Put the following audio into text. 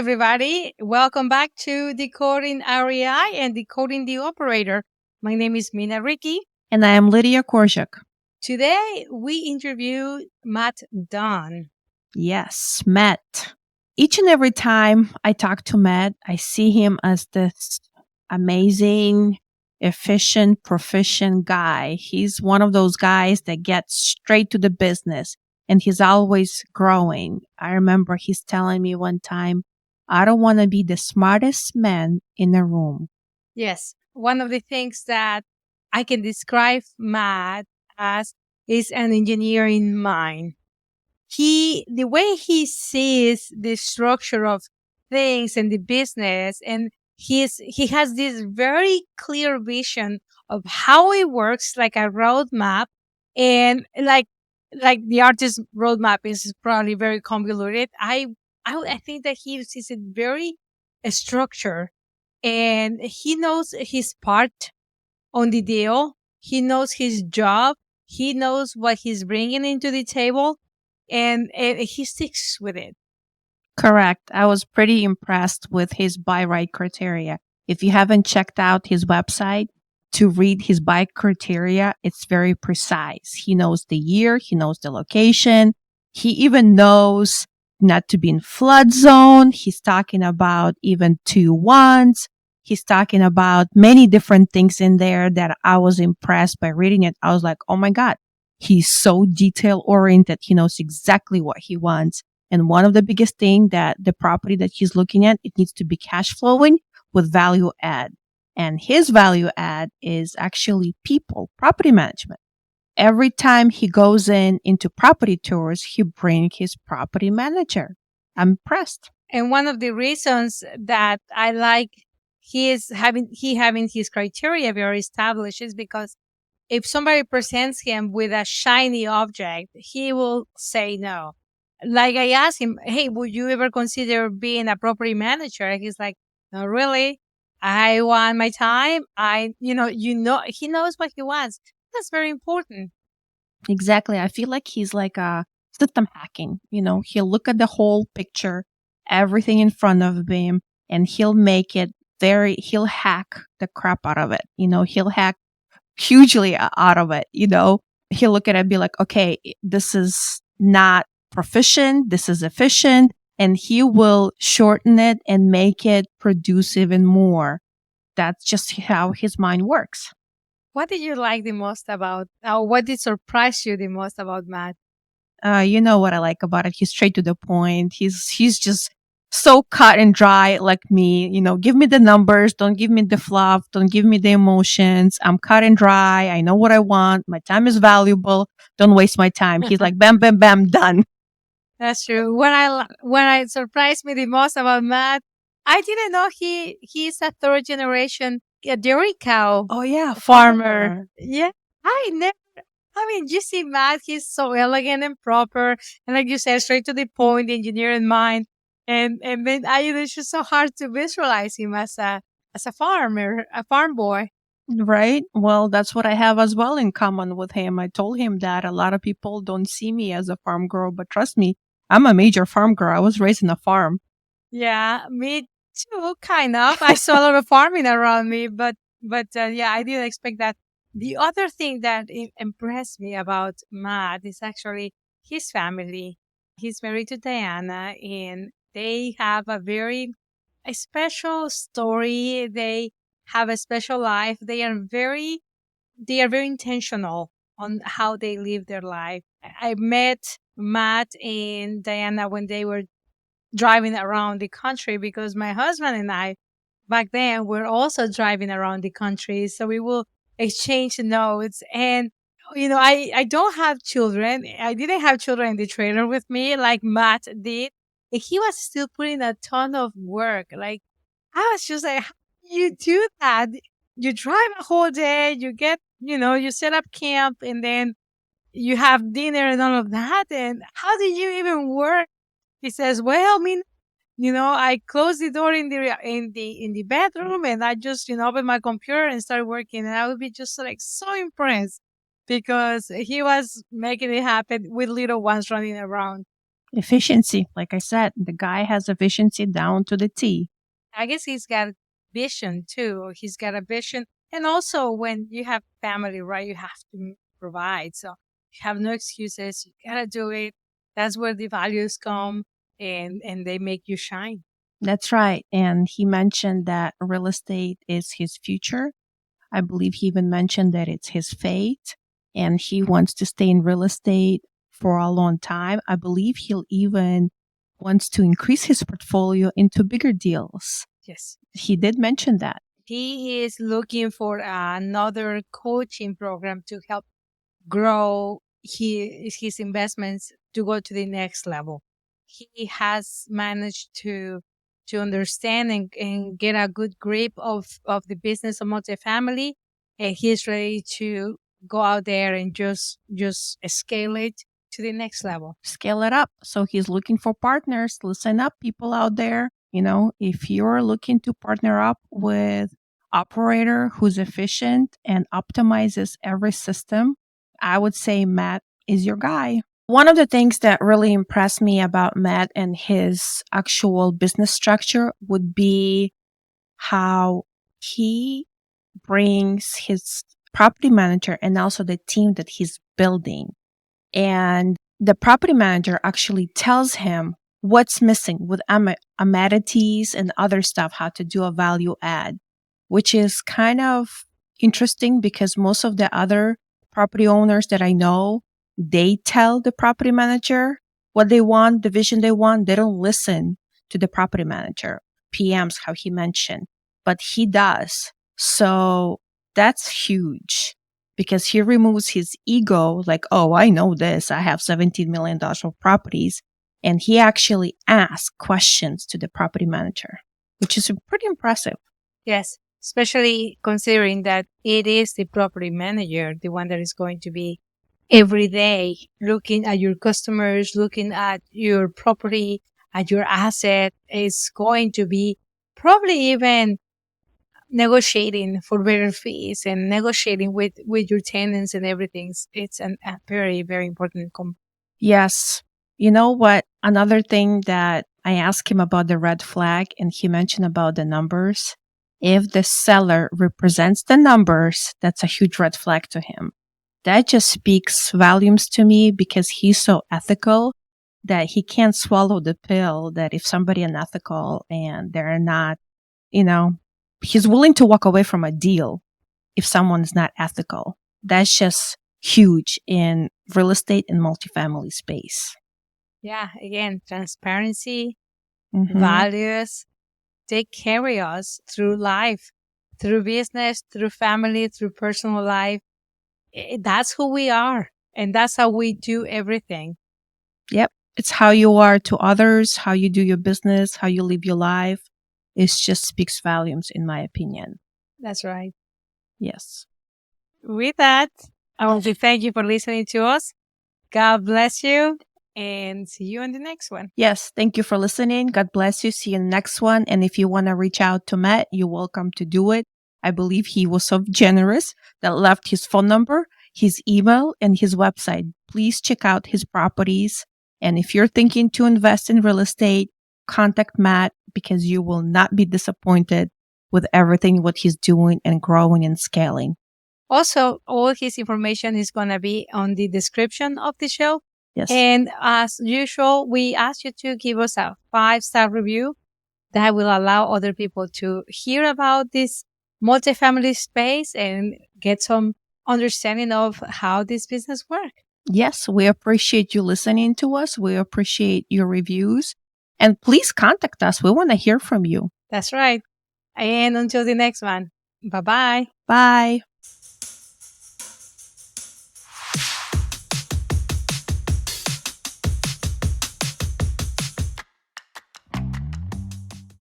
everybody. Welcome back to Decoding REI and Decoding the Operator. My name is Mina Ricky. And I am Lidiya Korzhuk. Today, we interview Matt Dunn. Yes, Matt. Each and every time I talk to Matt, I see him as this amazing, efficient, proficient guy. He's one of those guys that gets straight to the business and he's always growing. I remember he's telling me one time, I don't want to be the smartest man in the room. Yes, one of the things that I can describe Matt as is an engineering mind. The way he sees the structure of things and the business, and he has this very clear vision of how it works, like a roadmap, and like the artist roadmap is probably very convoluted. I think that he sees it very structured, and he knows his part on the deal. He knows his job. He knows what he's bringing into the table, and he sticks with it. Correct. I was pretty impressed with his buy right criteria. If you haven't checked out his website to read his buy criteria, it's very precise. He knows the year, he knows the location, he even knows not to be in flood zone. He's talking about even 2-1s. He's talking about many different things in there that I was impressed by reading it. I was like, oh my God, he's so detail oriented. He knows exactly what he wants. And one of the biggest thing that the property that he's looking at, it needs to be cash flowing with value add. And his value add is actually people, property management. Every time he goes into property tours, he brings his property manager. I'm impressed. And one of the reasons that I like having his criteria very established is because if somebody presents him with a shiny object, he will say no. Like I asked him, hey, would you ever consider being a property manager? And he's like, not really. I want my time. He knows what he wants. That's very important. Exactly. I feel like he's like a system hacking. He'll look at the whole picture, everything in front of him, and he'll make it he'll hack the crap out of it. He'll hack hugely out of it. He'll look at it and be like, okay, this is not proficient. This is efficient. And he will shorten it and make it produce even more. That's just how his mind works. What did you like the most about, or what did surprise you the most about Matt? You know what I like about it? He's straight to the point. He's just so cut and dry like me. Give me the numbers. Don't give me the fluff. Don't give me the emotions. I'm cut and dry. I know what I want. My time is valuable. Don't waste my time. He's like, bam, bam, bam, done. That's true. When I surprised me the most about Matt, I didn't know he's a third generation dairy cow. Oh yeah, farmer. Yeah, you see Matt, he's so elegant and proper, and like you said, straight to the point, engineer in mind, and then it's just so hard to visualize him as a farmer, a farm boy. Right. Well, that's what I have as well in common with him. I told him that a lot of people don't see me as a farm girl, but trust me, I'm a major farm girl. I was raised in a farm. Yeah, me too, kind of. I saw a lot of farming around me, but yeah, I didn't expect that. The other thing that impressed me about Matt is actually his family. He's married to Diana, and they have a special story. They have a special life. They are very intentional on how they live their life. I met Matt and Diana when they were driving around the country, because my husband and I back then were also driving around the country. So we will exchange notes. And, I don't have children. I didn't have children in the trailer with me like Matt did. And he was still putting a ton of work. Like, I was just like, how do you do that? You drive a whole day, you get, you set up camp, and then you have dinner and all of that. And how did you even work? He says, well, I mean, I closed the door in the bedroom, and I just, opened my computer and started working. And I would be just like so impressed because he was making it happen with little ones running around. Efficiency. Like I said, the guy has efficiency down to the T. I guess he's got vision too. He's got a vision. And also, when you have family, right, you have to provide. So you have no excuses. You got to do it. That's where the values come and they make you shine. That's right. And he mentioned that real estate is his future. I believe he even mentioned that it's his fate and he wants to stay in real estate for a long time. I believe he'll even wants to increase his portfolio into bigger deals. Yes. He did mention that. He is looking for another coaching program to help grow his investments to go to the next level. He has managed to understand and get a good grip of the business of multifamily, and he's ready to go out there and just scale it to the next level. Scale it up. So he's looking for partners. Listen up, people out there. If you're looking to partner up with operator who's efficient and optimizes every system, I would say Matt is your guy. One of the things that really impressed me about Matt and his actual business structure would be how he brings his property manager and also the team that he's building. And the property manager actually tells him what's missing with amenities and other stuff, how to do a value add, which is kind of interesting because most of the other property owners that I know, they tell the property manager what they want, the vision they want. They don't listen to the property manager, PMs, how he mentioned, but he does. So that's huge because he removes his ego, like, oh, I know this. I have $17 million of properties. And he actually asks questions to the property manager, which is pretty impressive. Yes, especially considering that it is the property manager, the one that is going to be every day looking at your customers, looking at your property, at your asset, is going to be probably even negotiating for better fees and negotiating with your tenants and everything. It's a very, very important Yes. You know what? Another thing that I asked him about the red flag and he mentioned about the numbers. If the seller represents the numbers, that's a huge red flag to him. That just speaks volumes to me because he's so ethical that he can't swallow the pill that if somebody unethical and they're not, he's willing to walk away from a deal if someone's not ethical. That's just huge in real estate and multifamily space. Yeah, again, transparency, Mm-hmm. values, they carry us through life, through business, through family, through personal life. That's who we are. And that's how we do everything. Yep. It's how you are to others, how you do your business, how you live your life. It just speaks volumes, in my opinion. That's right. Yes. With that, I want to thank you for listening to us. God bless you and see you on the next one. Yes. Thank you for listening. God bless you. See you in the next one. And if you want to reach out to Matt, you're welcome to do it. I believe he was so generous that left his phone number, his email, and his website. Please check out his properties. And if you're thinking to invest in real estate, contact Matt because you will not be disappointed with everything what he's doing and growing and scaling. Also, all his information is going to be on the description of the show. Yes. And as usual, we ask you to give us a 5-star review that will allow other people to hear about this multifamily space and get some understanding of how this business works. Yes, we appreciate you listening to us. We appreciate your reviews. And please contact us. We want to hear from you. That's right. And until the next one, bye-bye. Bye.